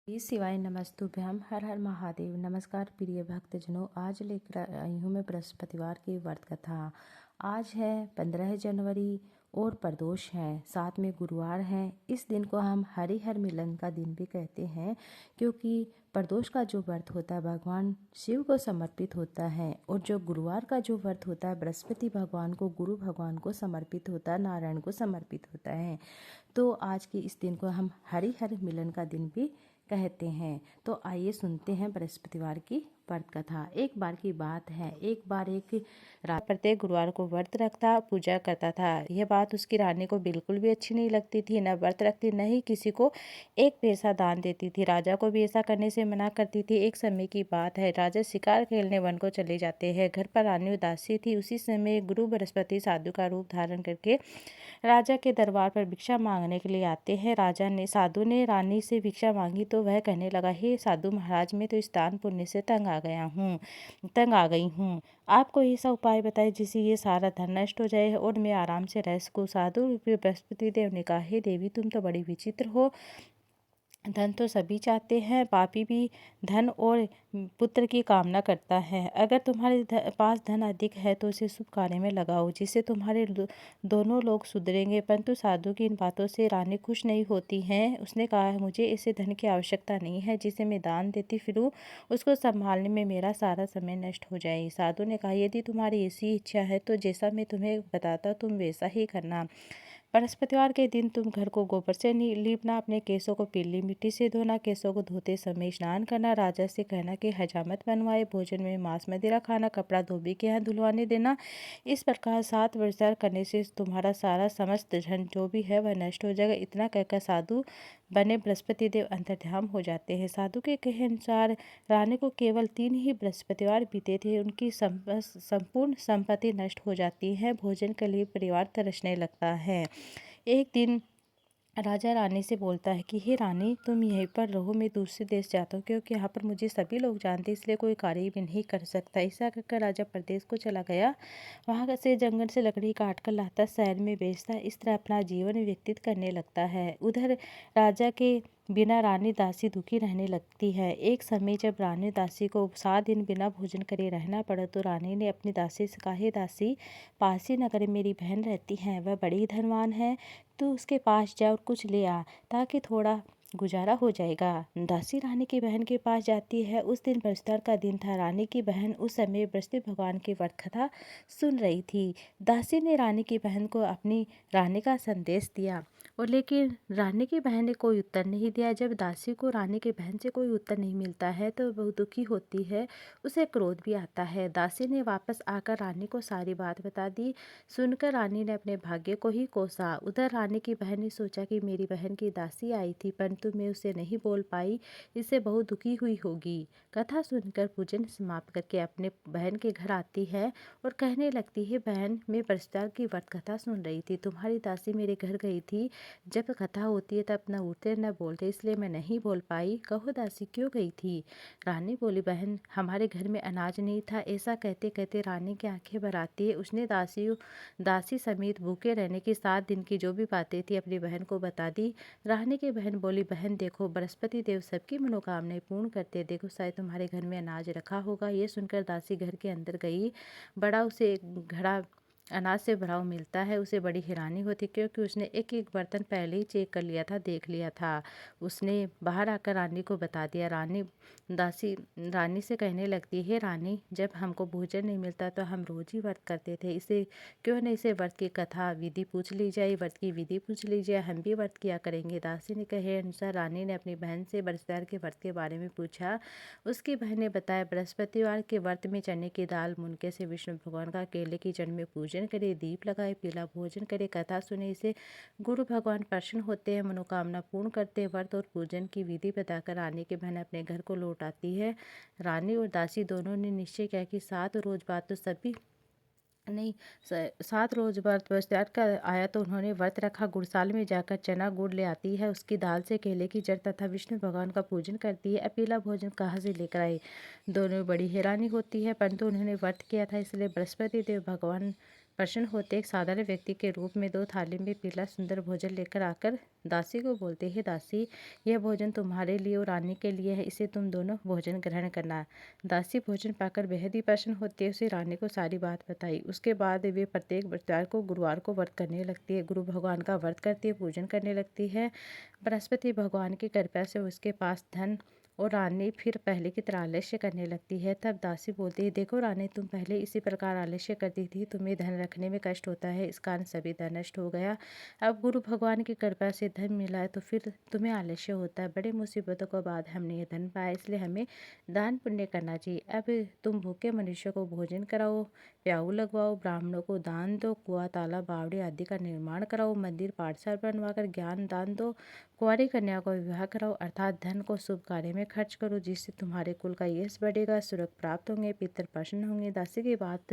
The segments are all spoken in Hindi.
श्री शिवाय नमस्तुभ्यम। हर हर महादेव। नमस्कार प्रिय भक्तजनों, आज लेकर आई हूँ मैं बृहस्पतिवार की व्रत कथा। आज है 15 जनवरी और प्रदोष है, साथ में गुरुवार है। इस दिन को हम हरिहर मिलन का दिन भी कहते हैं, क्योंकि प्रदोष का जो व्रत होता है भगवान शिव को समर्पित होता है, और जो गुरुवार का जो व्रत होता है बृहस्पति भगवान को, गुरु भगवान को समर्पित होता है, नारायण को समर्पित होता है। तो आज के इस दिन को हम हरिहर मिलन का दिन भी कहते हैं। तो आइए सुनते हैं बृहस्पतिवार की व्रत कथा। एक बार की बात है, एक बार एक प्रत्येक गुरुवार को व्रत रखता, पूजा करता था। यह बात उसकी रानी को बिल्कुल भी अच्छी नहीं लगती थी। न व्रत रखती, न ही किसी को एक पैसा दान देती थी। राजा को भी ऐसा करने से मना करती थी। एक समय की बात है, राजा शिकार खेलने वन को चले जाते हैं। घर पर रानी उदासी थी। उसी समय गुरु बृहस्पति साधु का रूप धारण करके राजा के दरबार पर भिक्षा मांगने के लिए आते हैं। साधु ने रानी से भिक्षा मांगी तो वह कहने लगा, हे साधु महाराज, मैं तो इस दान पुण्य से तंग आ गई हूँ। आपको ऐसा उपाय बताए जिससे ये सारा धन नष्ट हो जाए और मैं आराम से रह सकूँ। साधु रूपी बृहस्पति देव ने कहा, हे देवी, तुम तो बड़ी विचित्र हो। धन तो सभी चाहते हैं, पापी भी धन और पुत्र की कामना करता है। अगर तुम्हारे पास धन अधिक है तो उसे शुभ कार्य में लगाओ, जिससे तुम्हारे दोनों लोग सुधरेंगे। परंतु साधु की इन बातों से रानी खुश नहीं होती है। उसने कहा, मुझे इसे धन की आवश्यकता नहीं है जिसे मैं दान देती फिरूं। उसको संभालने में मेरा सारा समय नष्ट हो जाए। साधु ने कहा, यदि तुम्हारी ऐसी इच्छा है तो जैसा मैं तुम्हें बताता तुम वैसा ही करना। बृहस्पतिवार के दिन तुम घर को गोबर से लीपना, अपने केसों को पीली मिट्टी से धोना, केसों को धोते समय स्नान करना, राजा से कहना कि हजामत बनवाए, भोजन में मांस मदिरा खाना, कपड़ा धोबी के यहाँ धुलवाने देना। इस प्रकार 7 वर्ष करने से तुम्हारा सारा समस्त धन जो भी है वह नष्ट हो जाएगा। इतना कहकर साधु बने बृहस्पति देव अंतर्ध्यान हो जाते हैं। साधु के कहे अनुसार रानी को केवल 3 ही बृहस्पतिवार बीते थे, उनकी संपूर्ण संपत्ति नष्ट हो जाती है। भोजन के लिए परिवार तरसने लगता है। एक दिन राजा रानी से बोलता है कि हे रानी, तुम यहीं पर रहो, मैं दूसरे देश जाता हूँ, क्योंकि यहाँ पर मुझे सभी लोग जानते हैं, इसलिए कोई कार्य भी नहीं कर सकता। ऐसा कहकर राजा प्रदेश को चला गया। वहाँ से जंगल से लकड़ी काट कर लाता, शहर में बेचता, इस तरह अपना जीवन व्यतीत करने लगता है। उधर राजा के बिना रानी दासी दुखी रहने लगती है। एक समय जब रानी दासी को 7 दिन बिना भोजन करे रहना पड़ा तो रानी ने अपनी दासी से कहा, हे दासी, पासी नगर में मेरी बहन रहती है, वह बड़ी धनवान है, तो उसके पास जा और कुछ ले आ, ताकि थोड़ा गुजारा हो जाएगा। दासी रानी की बहन के पास जाती है। उस दिन बृहस्पतिवार का दिन था। रानी की बहन उस समय बृहस्पति भगवान की व्रत कथा सुन रही थी। दासी ने रानी की बहन को अपनी रानी का संदेश दिया, और लेकिन रानी की बहन ने कोई उत्तर नहीं दिया। जब दासी को रानी की बहन से कोई उत्तर नहीं मिलता है तो बहुत दुखी होती है, उसे क्रोध भी आता है। दासी ने वापस आकर रानी को सारी बात बता दी। सुनकर रानी ने अपने भाग्य को ही कोसा। उधर रानी की बहन ने सोचा कि मेरी बहन की दासी आई थी, परंतु मैं उसे नहीं बोल पाई, इससे बहुत दुखी हुई होगी। कथा सुनकर पूजन समाप्त करके अपने बहन के घर आती है और कहने लगती है, बहन, मैं बृहस्पतिवार की व्रत कथा सुन रही थी, तुम्हारी दासी मेरे घर गई थी। जब कथा होती है तब न उठते न बोलते, इसलिए मैं नहीं बोल पाई। कहो दासी, क्यों गई थी? रानी बोली, बहन, हमारे घर में अनाज नहीं था। ऐसा कहते कहते रानी की आंखें भर आती है। उसने दासी समेत भूखे रहने की 7 दिन की जो भी बातें थी अपनी बहन को बता दी। रानी की बहन बोली, बहन देखो, बृहस्पति देव सबकी मनोकामनाएं पूर्ण करते, देखो शायद तुम्हारे घर में अनाज रखा होगा। ये सुनकर दासी घर के अंदर गई। बड़ा उसे एक घड़ा अनाज से भरा हुआ मिलता है। उसे बड़ी हैरानी होती, क्योंकि उसने एक एक बर्तन पहले ही चेक कर लिया था, देख लिया था। उसने बाहर आकर रानी को बता दिया। दासी रानी से कहने लगती है, रानी, जब हमको भोजन नहीं मिलता तो हम रोज ही व्रत करते थे, इसे क्यों नहीं इसे व्रत की कथा विधि पूछ ली जाए, व्रत की विधि पूछ ली जाए, हम भी व्रत किया करेंगे। दासी ने कहे अनुसार रानी ने अपनी बहन से बृहस्पतिवार के व्रत के बारे में पूछा। उसकी बहन ने बताया, बृहस्पतिवार के व्रत में चने की दाल, मुनके से विष्णु भगवान का केले की जड़ में पूजन करे, दीप लगाए, पीला भोजन करे, कथा सुने, इसे गुरु भगवान प्रसन्न होते हैं, मनोकामना पूर्ण करते हैं। व्रत और पूजन की विधि बताकर रानी की बहन अपने घर को लौट आती है। रानी और दासी दोनों ने निश्चय किया कि 7 रोज बाद तो सभी नहीं 7 रोज व्रत बृहस्पतिवार का आया तो उन्होंने व्रत रखा। गुड़साल में जाकर चना गुड़ ले आती है, उसकी दाल से केले की जड़ तथा विष्णु भगवान का पूजन करती है। अकेला भोजन कहाँ से लेकर आए? दोनों बड़ी हैरानी होती है, परंतु उन्होंने व्रत किया था, इसलिए बृहस्पति देव भगवान प्रसन्न होते एक साधारण व्यक्ति के रूप में 2 थाली में पीला सुंदर भोजन लेकर आकर दासी को बोलते, हे दासी, यह भोजन तुम्हारे लिए और रानी के लिए है, इसे तुम दोनों भोजन ग्रहण करना। दासी भोजन पाकर बेहद ही प्रसन्न होती है, उसे रानी को सारी बात बताई। उसके बाद वे प्रत्येक बुधवार को गुरुवार को व्रत करने लगती है, गुरु भगवान का व्रत करती है, पूजन करने लगती है। बृहस्पति भगवान की कृपा से उसके पास धन और रानी फिर पहले की तरह आलस्य करने लगती है। तब दासी बोलती है, देखो रानी, तुम पहले इसी प्रकार आलस्य करती थी, तुम्हें धन रखने में कष्ट होता है, इस कारण सभी धन नष्ट हो गया। अब गुरु भगवान की कृपा से धन मिला है तो फिर तुम्हें आलस्य होता है। बड़े मुसीबतों के बाद हमने ये धन पाया, इसलिए हमें दान पुण्य करना चाहिए। अब तुम भूखे मनुष्य को भोजन कराओ, प्याऊ लगवाओ, ब्राह्मणों को दान दो, कुआं तालाब बावड़ी आदि का निर्माण कराओ, मंदिर पाठशाला बनवाकर ज्ञान दान दो, कुंवारी कन्या को विवाह कराओ, अर्थात धन को शुभ कार्य में खर्च करो, जिससे तुम्हारे कुल का यश बढ़ेगा, सुरग प्राप्त होंगे, पितर प्रसन्न होंगे। दासी की बात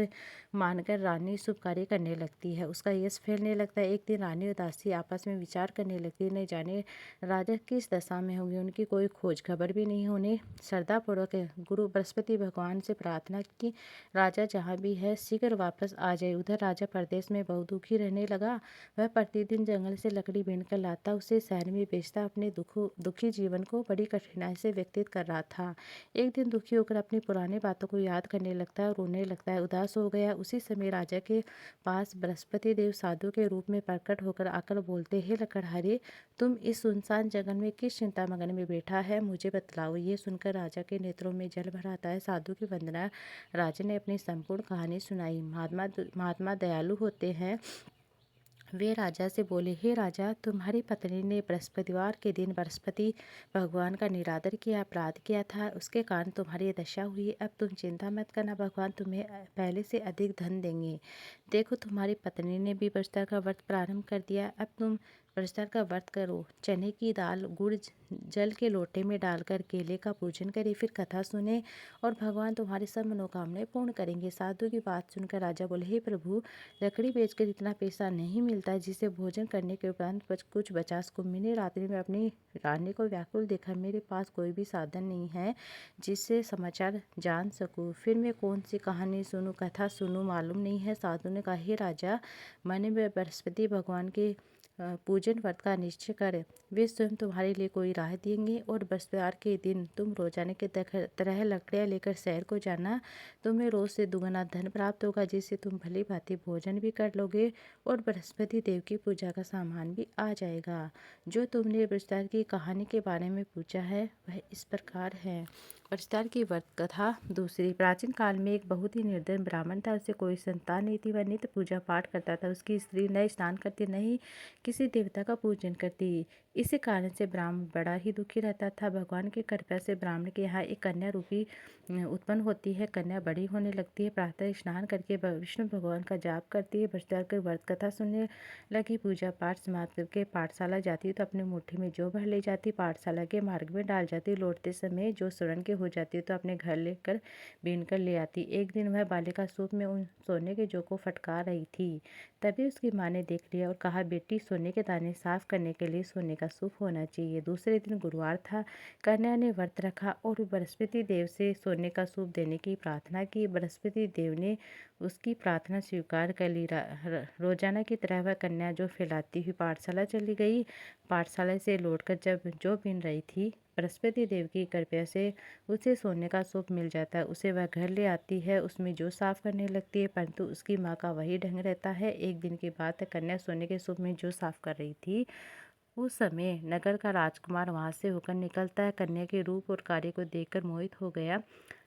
मानकर रानी शुभ कार्य करने लगती है, उसका यश फैलने लगता है। एक दिन रानी और दासी आपस में विचार करने लगती है, नहीं जाने राजा किस दशा में होंगे, उनकी कोई खोज खबर भी नहीं होने। श्रद्धापूर्वक गुरु बृहस्पति भगवान से प्रार्थना की, राजा जहाँ भी है शीघ्र वापस आ जाए। उधर राजा प्रदेश में बहुत दुखी रहने लगा। वह प्रतिदिन जंगल से लकड़ी बीन कर लाता, उसे शहर में बेचता, अपने दुखी जीवन को बड़ी कठिनाई से व्यतीत कर रहा था। एक दिन दुखी होकर अपनी पुरानी बातों को याद करने लगता है और रोने लगता है, उदास हो गया। उसी समय राजा के पास बृहस्पति देव साधु के रूप में प्रकट होकर आकर बोलते, हे लकड़हारे, तुम इस सुनसान जंगल में किस चिंता मगन में बैठा है, मुझे बतलाओ। ये सुनकर राजा के नेत्रों में जल भर आता है। साधु की वंदना राजा ने अपनी संपूर्ण कहानी सुनाई। महात्मा दयालु होते हैं। वे राजा से बोले, हे राजा, तुम्हारी पत्नी ने बृहस्पतिवार के दिन बृहस्पति भगवान का निरादर किया, अपराध किया था, उसके कारण तुम्हारी ये दशा हुई। अब तुम चिंता मत करना, भगवान तुम्हें पहले से अधिक धन देंगे। देखो, तुम्हारी पत्नी ने भी बृहस्पति का व्रत प्रारंभ कर दिया, अब तुम बृहस्पति का व्रत करो। चने की दाल गुड़ जल के लोटे में डालकर केले का पूजन करें, फिर कथा सुने और भगवान तुम्हारी सब मनोकामनाएं पूर्ण करेंगे। साधु की बात सुनकर राजा बोले, हे प्रभु, लकड़ी बेचकर इतना पैसा नहीं मिलता है जिसे भोजन करने के उपरांत कुछ बचा सकूं। मैंने रात्रि में अपनी रानी को व्याकुल देखा, मेरे पास कोई भी साधन नहीं है जिससे समाचार जान सकूं। फिर मैं कौन सी कहानी सुनूं, कथा सुनूं, मालूम नहीं है। साधु ने कहा, हे राजा, मैंने बृहस्पति भगवान के पूजन व्रत का निश्चय कर, वे स्वयं तुम्हारे लिए कोई राह देंगे और बृहस्पतिवार के दिन तुम रोजाना के तरह लकड़ियाँ लेकर शहर को जाना। तुम्हें रोज से दुगना धन प्राप्त होगा, जिससे तुम भली भांति भोजन भी कर लोगे और बृहस्पति देव की पूजा का सामान भी आ जाएगा। जो तुमने बृहस्पति की कहानी के बारे में पूछा है वह इस प्रकार है। बृहस्पति की व्रत कथा दूसरी। प्राचीन काल में एक बहुत ही निर्धन ब्राह्मण था, उसे कोई संतान नहीं थी। वह नित्य पूजा पाठ करता था, उसकी स्त्री न स्नान करती, न ही किसी देवता का पूजन करती। इसी कारण से ब्राह्मण बड़ा ही दुखी रहता था। भगवान की कृपा से ब्राह्मण के यहाँ एक कन्या रूपी उत्पन्न होती है। कन्या बड़ी होने लगती है, प्रातः स्नान करके विष्णु भगवान का जाप करती है, बृहस्पति की व्रत कथा सुनने लगी, पूजा पाठ समाप्त करके पाठशाला जाती तो अपनी मुट्ठी में जौ भर ले जाती, पाठशाला के मार्ग में डाल जाती, लौटते समय जो स्वर्ण के हो जाती तो अपने घर लेकर बीन कर ले आती। एक दिन वह बालिका सूप में उन सोने के जौ को फटका रही थी, तभी उसकी माँ ने देख लिया और कहा, बेटी, सोने के दाने साफ करने के लिए सोने का सूप होना चाहिए। दूसरे दिन गुरुवार था। कन्या ने व्रत रखा और बृहस्पति देव से सोने का सूप देने की प्रार्थना की। बृहस्पति देव ने उसकी प्रार्थना स्वीकार कर ली। रोजाना की तरह वह कन्या जो फैलाती हुई पाठशाला चली गई। पाठशाला से लौटकर जब जो बीन रही थी, बृहस्पति देव की कृपा से उसे सोने का सूप मिल जाता है। उसे वह घर ले आती है, उसमें जो साफ करने लगती है, परंतु उसकी माँ का वही ढंग रहता है। एक दिन की बात है, कन्या सोने के सूप में जो साफ कर रही थी, उस समय नगर का राजकुमार वहां से होकर निकलता है। कन्या के रूप और कार्य को देखकर मोहित हो गया।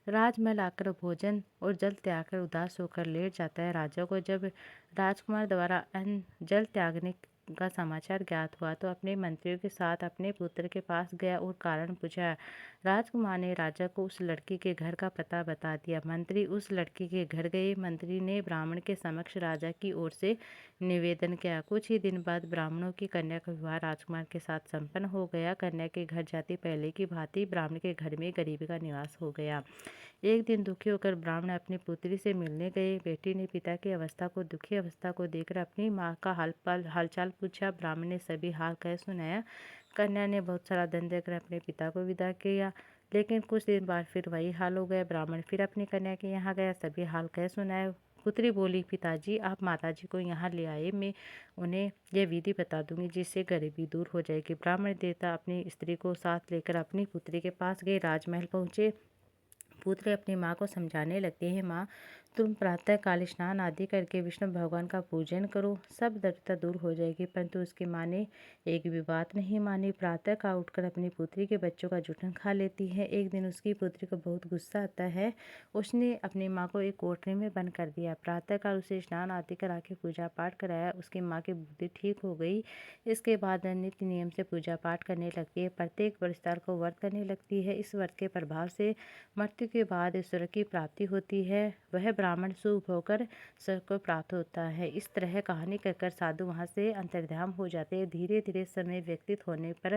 राजमहल आकर भोजन और जल त्याग कर उदास होकर लेट जाता है। राजा को जब राजकुमार द्वारा अन्न जल त्यागने का समाचार ज्ञात हुआ तो अपने मंत्रियों के साथ अपने पुत्र के पास गया और कारण पूछा। राजकुमार ने राजा को उस लड़की के घर का पता बता दिया। मंत्री उस लड़की के घर गए। मंत्री ने ब्राह्मण के समक्ष राजा की ओर से निवेदन किया। कुछ ही दिन बाद ब्राह्मणों की कन्या का विवाह राजकुमार के साथ संपन्न हो गया। कन्या के घर जाती पहले की भांति ब्राह्मण के घर में गरीबी का निवास हो गया। एक दिन दुखी होकर ब्राह्मण अपनी पुत्री से मिलने गए। बेटी ने पिता की अवस्था को दुखी अवस्था को देखकर अपनी माँ का हालचाल पूछा। ब्राह्मण ने सभी हाल कह सुनाया। कन्या ने बहुत सारा धन देकर अपने पिता को विदा किया, लेकिन कुछ दिन बाद फिर वही हाल हो गया। ब्राह्मण फिर अपनी कन्या के यहाँ गया, सभी हाल कह सुनाया। पुत्री बोली, पिताजी आप माताजी को यहाँ ले आए, मैं उन्हें यह विधि बता दूंगी जिससे गरीबी दूर हो जाएगी। ब्राह्मण देवता अपनी स्त्री को साथ लेकर अपनी पुत्री के पास गए। राजमहल पहुँचे। पुत्र अपनी माँ को समझाने लगते हैं, माँ तुम प्रातः काल स्नान आदि करके विष्णु भगवान का पूजन करो, सब दरिद्रता दूर हो जाएगी। परंतु उसकी माँ ने एक भी बात नहीं मानी। प्रातः काल उठकर अपनी पुत्री के बच्चों का जूठन खा लेती है। एक दिन उसकी पुत्री को बहुत गुस्सा आता है। उसने अपनी माँ को एक कोठरी में बंद कर दिया। प्रातः काल उसे स्नान आदि करा के पूजा पाठ कराया। उसकी माँ की बुद्धि ठीक हो गई। इसके बाद नित्य नियम से पूजा पाठ करने लगती है। प्रत्येक वर्षताल को व्रत करने लगती है। इस व्रत के प्रभाव से मृत्यु के बाद ईश्वर की प्राप्ति होती है। वह ब्राह्मण शुभ होकर स्वर्ग को प्राप्त होता है। इस तरह कहानी कहकर साधु वहां से अंतर्धान हो जाते हैं। धीरे धीरे समय व्यतीत होने पर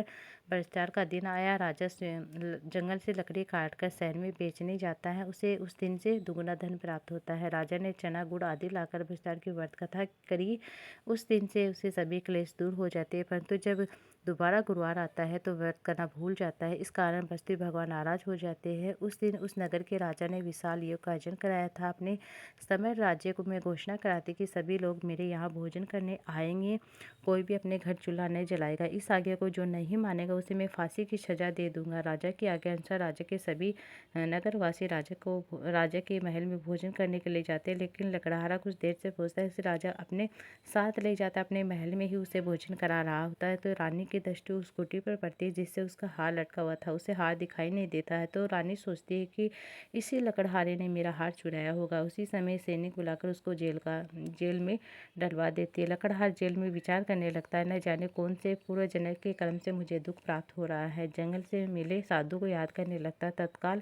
बरसात का दिन आया। राजा जंगल से लकड़ी काटकर शहर में बेचने जाता है। उसे उस दिन से दुगुना धन प्राप्त होता है। राजा ने चना गुड़ आदि लाकर बरसात की व्रत कथा करी। उस दिन से उसे सभी क्लेश दूर हो जाते हैं। परंतु जब दोबारा गुरुवार आता है तो व्रत करना भूल जाता है। इस कारण बस्ती भगवान नाराज हो जाते हैं। उस दिन उस नगर के राजा ने विशाल योग का आयोजन कराया था। अपने समय राज्य को मैं घोषणा कराती कि सभी लोग मेरे यहाँ भोजन करने आएंगे, कोई भी अपने घर चूल्हा नहीं जलाएगा। इस आज्ञा को जो नहीं मानेगा उसे मैं फांसी की सजा दे दूंगा। राजा की आज्ञा अनुसार राजा के सभी नगरवासी राजा के महल में भोजन करने के लिए जाते हैं। लेकिन लकड़हारा कुछ देर से पहुंचता है। इसे राजा अपने साथ ले जाता है। अपने महल में ही उसे भोजन करा रहा होता है तो रानी की दृष्टि उस कुटी पर पड़ती है जिससे उसका हार लटका हुआ था। उसे हार दिखाई नहीं देता है तो रानी सोचती है कि इसी लकड़हारे ने मेरा हार चुराया होगा। उसी समय सैनिक बुलाकर उसको जेल में डलवा देती है। लकड़हार जेल में विचार करने लगता है, न जाने कौन से पूर्व जन्म के कर्म से मुझे दुख प्राप्त हो रहा है। जंगल से मिले साधु को याद करने लगता है। तत्काल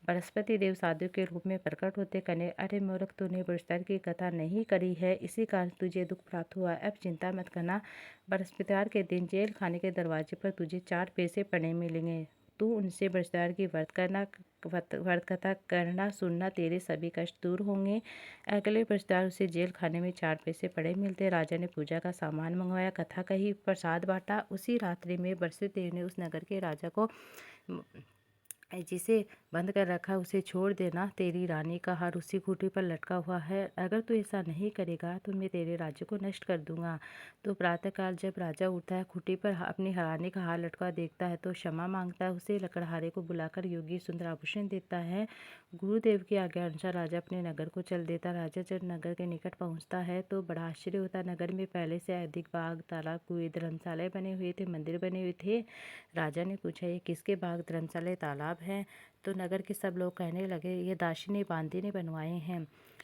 बृहस्पति देव साधु के रूप में प्रकट होते, कहने, अरे मूर्ख, तूने बृहस्पति की कथा नहीं करी है, इसी कारण तुझे दुख प्राप्त हुआ। अब चिंता मत करना, बृहस्पतिवार के दिन जेल खाने के दरवाजे पर तुझे 4 पैसे पड़े मिलेंगे। तू उनसे बृहस्पतिवार की व्रत कथा करना, सुनना, तेरे सभी कष्ट दूर होंगे। अगले बृहस्पतिवार उसे जेल खाने में 4 पैसे पड़े मिलते। राजा ने पूजा का सामान मंगवाया, कथा कही, प्रसाद बांटा। उसी रात्रि में बृहस्पति देव ने उस नगर के राजा को, जिसे बंद कर रखा उसे छोड़ देना, तेरी रानी का हार उसी खूंटी पर लटका हुआ है। अगर तू ऐसा नहीं करेगा तो मैं तेरे राज्य को नष्ट कर दूंगा। तो प्रातःकाल जब राजा उठता है, खूंटी पर अपनी रानी का हार लटका देखता है तो क्षमा मांगता है। उसे लकड़हारे को बुलाकर योगी सुंदर आभूषण देता है। गुरुदेव की आज्ञा अनुसार राजा अपने नगर को चल देता। राजा जब नगर के निकट पहुंचता है तो बड़ा आश्चर्य होता है। नगर में पहले से अधिक बाग, तालाब, कुएं, धर्मशालाएं बने हुए थे, मंदिर बने हुए थे। राजा ने पूछा, ये किसके बाग, धर्मशाला, तालाब हैं? तो नगर के सब लोग कहने लगे, ये दासी ने, बांदी ने बनवाए हैं।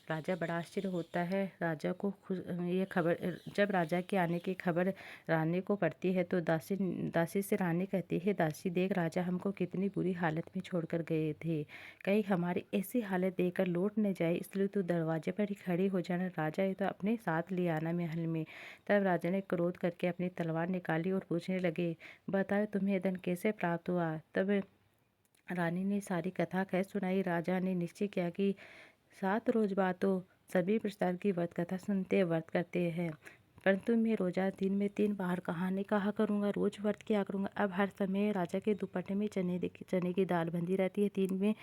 राजा बड़ा आश्चर्य होता है। राजा को ये खबर, जब राजा के आने की खबर रानी को पड़ती है तो दासी से रानी कहती है, दासी देख, राजा हमको कितनी बुरी हालत में छोड़कर गए थे, कहीं हमारी ऐसी हालत देखकर लौट न जाए, इसलिए तू दरवाजे पर ही खड़ी हो जाना। राजा ये तो अपने साथ ले आना महल में। तब राजा ने क्रोध करके अपनी तलवार निकाली और पूछने लगे, बताओ तुम्हें धन कैसे प्राप्त हुआ? तब रानी ने सारी कथा कह सुनाई। राजा ने निश्चय किया कि 7 रोज बाद तो सभी प्रसाद की व्रत कथा सुनते व्रत करते हैं, परंतु मैं रोजा दिन में 3 बार कहानी कहा करूँगा, रोज व्रत किया करूँगा। अब हर समय राजा के दुपट्टे में चने की दाल बंधी रहती है।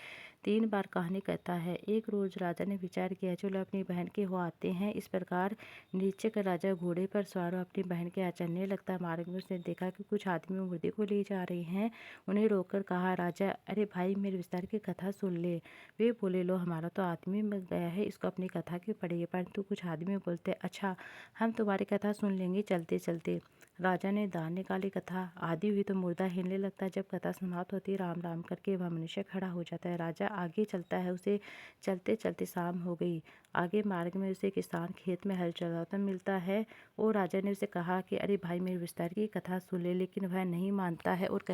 3 बार कहानी कहता है। एक रोज राजा ने विचार किया, चलो अपनी बहन के हो आते हैं। इस प्रकार नीचे का राजा घोड़े पर सवार अपनी बहन के यहाँ चलने लगता। मार्ग में उसने देखा कि कुछ आदमी मुर्दे को ले जा रहे हैं। उन्हें रोककर कहा, राजा, अरे भाई, मेरे विस्तार की कथा सुन ले। वे बोले, लो, हमारा तो आदमी मिल गया है, इसको अपनी कथा क्यों पढ़िए? परंतु कुछ आदमी बोलते, अच्छा, हम तुम्हारी कथा सुन लेंगे चलते चलते। राजा ने दान निकाली। कथा आदि हुई तो मुर्दा हिलने लगता है। जब कथा समाप्त होती है, राम राम करके वह मनुष्य खड़ा हो जाता है। राजा आगे चलता है। उसे चलते चलते शाम हो गई। आगे मार्ग में उसे किसान खेत में हल चलाता मिलता है और राजा ने उसे कहा कि अरे भाई, मेरे विस्तार की कथा सुन ले। लेकिन वह नहीं मानता है और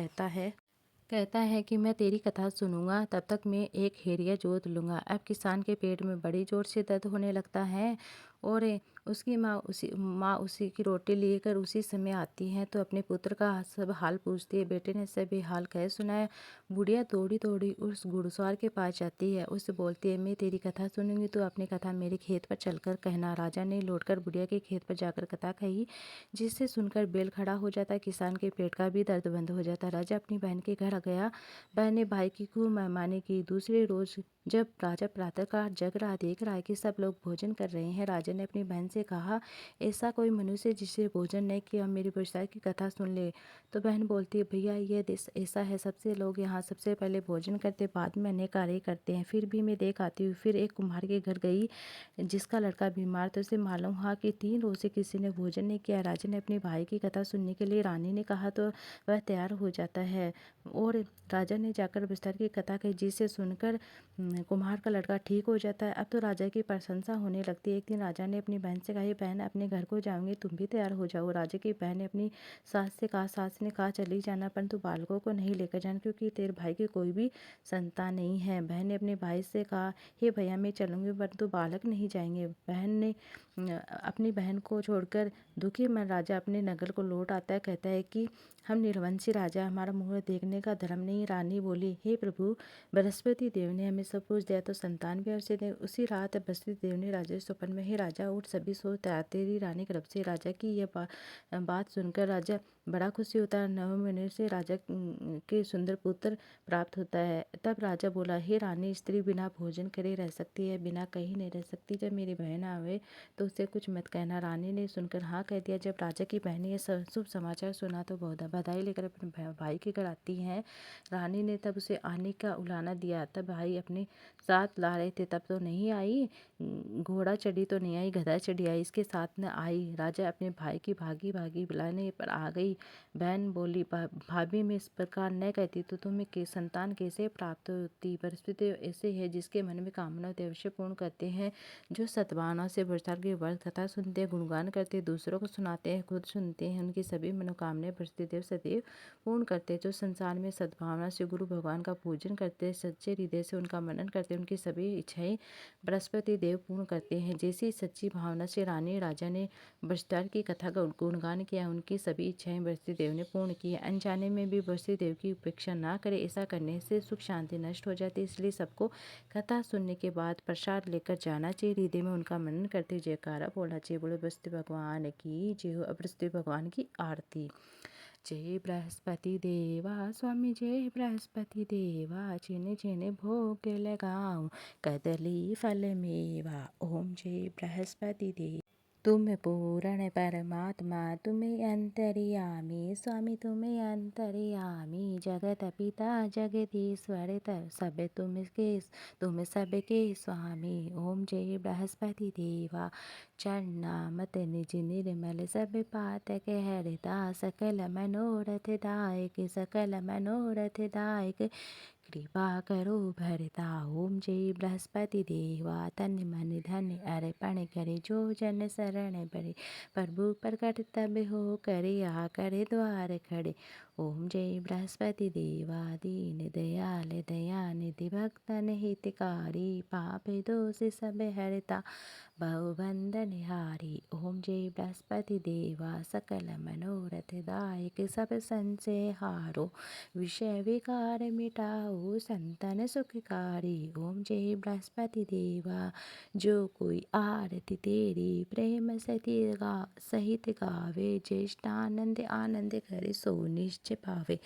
कहता है कि मैं तेरी कथा सुनूंगा, तब तक मैं एक हेरिया जोत लूँगा। अब किसान के पेट में बड़ी जोर से दर्द होने लगता है और उसकी माँ उसी की रोटी लेकर उसी समय आती है तो अपने पुत्र का सब हाल पूछती है। बेटे ने सभी हाल कह सुनाया। बुढ़िया दौड़ी दौड़ी उस घुड़सवार के पास जाती है। उससे बोलती है, मैं तेरी कथा सुनूंगी, तो अपनी कथा मेरे खेत पर चलकर कहना। राजा ने लौटकर बुढ़िया के खेत पर जाकर कथा कही, जिससे सुनकर बैल खड़ा हो जाता है। किसान के पेट का भी दर्द बंद हो जाता है। राजा अपनी बहन के घर गया। बहन ने भाई की खूब मेहमानी की। दूसरे रोज जब राजा प्रातःकाल जग रहा देख रहा है कि सब लोग भोजन कर रहे हैं, राजा ने अपनी बहन से कहा, ऐसा कोई मनुष्य जिसे भोजन नहीं किया मेरी बुझाई की कथा सुन ले। तो बहन बोलती है, भैया ये देश ऐसा है, सबसे लोग यहाँ सबसे पहले भोजन करते, बाद में अन्य कार्य करते हैं। फिर भी मैं देख आती हूँ। फिर एक कुम्हार के घर गई जिसका लड़का बीमार, तो उसे मालूम हुआ कि 3 रोज से किसी ने भोजन नहीं किया। राजा ने अपने भाई की कथा सुनने के लिए रानी ने कहा तो वह तैयार हो जाता है और राजा ने जाकर बिस्तर की कथा कही, जिसे सुनकर कुम्हार का लड़का ठीक हो जाता है। अब तो राजा की प्रशंसा होने लगती है। एक दिन राजा ने अपनी बहन से कहा, बहन अपने घर को जाऊंगी, तुम भी तैयार हो जाओ। राजा की बहन ने अपनी सास से कहा, सास ने कहा चली जाना, परंतु बालकों को नहीं लेकर जाना, क्योंकि तेरे भाई की कोई भी संतान नहीं है। बहन ने अपने भाई से कहा, हे भैया मैं चलूंगी, परंतु बालक नहीं जाएंगे। बहन ने अपनी बहन को छोड़कर दुखी मन राजा अपने नगर को लौट आता है। कहता है कि हम निर्वंशी राजा, हमारा मुहूर्त देखने का धर्म नहीं। रानी बोली, हे प्रभु, बृहस्पति देव ने हमें सब कुछ दिया तो संतान भी अवश्य दे। उसी रात बृहस्पति देव ने राजा से स्वप्न में, हे राजा उठ, सभी सो तैयार तेरी रानी की तरफ से। राजा की यह बात सुनकर राजा बड़ा खुशी होता है। 9 महीने से राजा के सुंदर पुत्र प्राप्त होता है। तब राजा बोला, हे रानी, स्त्री बिना भोजन करे रह सकती है, बिना कहीं नहीं रह सकती। जब मेरी बहन आवे तो उसे कुछ मत कहना। रानी ने सुनकर हाँ कह दिया। जब राजा की बहन ये शुभ समाचार सुना तो बहुत बधाई लेकर अपने भाई के घर आती हैं। रानी ने तब उसे आने का उलाना दिया। तब भाई अपने साथ ला रहे थे, तब तो नहीं आई, घोड़ा चढ़ी तो नहीं आई, गधा चढ़ी आई, इसके साथ न आई। राजा अपने भाई की भागी भागी बुलाने पर आ गई। बहन बोली, भाभी मैं इस प्रकार न कहती तो तुम्हें के संतान कैसे प्राप्त होती। परिस्थिति ऐसे है जिसके मन में कामना होती अवश्य पूर्ण करते हैं। जो सद्भावना से प्रचार की वर्त कथा सुनते हैं, गुणगान करते हैं, दूसरों को सुनाते हैं, खुद सुनते हैं, उनकी सभी मनोकामनाएं बृहस्पतिदेव सदैव पूर्ण करते हैं। जो संसार में सद्भावना से गुरु भगवान का पूजन करते हैं, सच्चे हृदय से उनका मनन करते हैं, उनकी सभी इच्छाएं बृहस्पति देव पूर्ण करते हैं। जैसी सच्ची भावना से रानी राजा ने बृहस्पति की कथा का गुणगान किया, उनकी सभी इच्छाएं बृहस्पति देव ने पूर्ण की। अनजाने में भी बृहस्पति देव की उपेक्षा ना करे, ऐसा करने से सुख शांति नष्ट हो जाती है। इसलिए सबको कथा सुनने के बाद प्रसाद लेकर जाना चाहिए, हृदय में उनका मनन करते जयकारा बोलना चाहिए। बोले बृहस्पति भगवान की जय हो। बृहस्पति भगवान की आरती। जय बृहस्पति देवा स्वामी, जय बृहस्पति देवा, जिन्हें जिन्हें भोग लगाऊं कदली फल मेवा। ओम जय बृहस्पति देव। तुम पूर्ण परमात्मा, तुम्हें अंतर्यामी स्वामी, तुम्हें अंतर्यामी, जगत पिता जगदीश्वर सब तुम सबके स्वामी। ओम जय बृहस्पति देवा। चरणामत निज निर्मल, सब पातक हरता, सकल मनोरथ दायक, सकल मनोरथ दायक, कृपा करो भरता। ओम जय बृहस्पति देवा। तन मन धन अर्पण करे, जो जन शरण बड़े, प्रभु प्रकट तब हो करे, आ करे द्वार खड़े। ओम जय बृहस्पति देवा। दीन दयाल दयानिधि, भक्तन हितकारी, पाप दोष सब हरता, बहुबंधन हारी। ओम जय बृहस्पति देवा। सकल मनोरथ दायक, सब संशय हारो, विषय विकार मिटाओ, संतन सुखकारी। ओम जय बृहस्पति देवा। जो कोई आरती तेरी प्रेम सहित गावे, ज्येष्ठानंद आनंद करे, सो निश्चय पावे।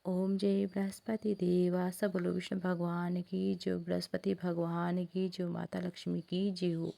ओम जय बृहस्पति देवा। सब बोलो विष्णु भगवान की जो, बृहस्पति भगवान की जो, माता लक्ष्मी की जय हो।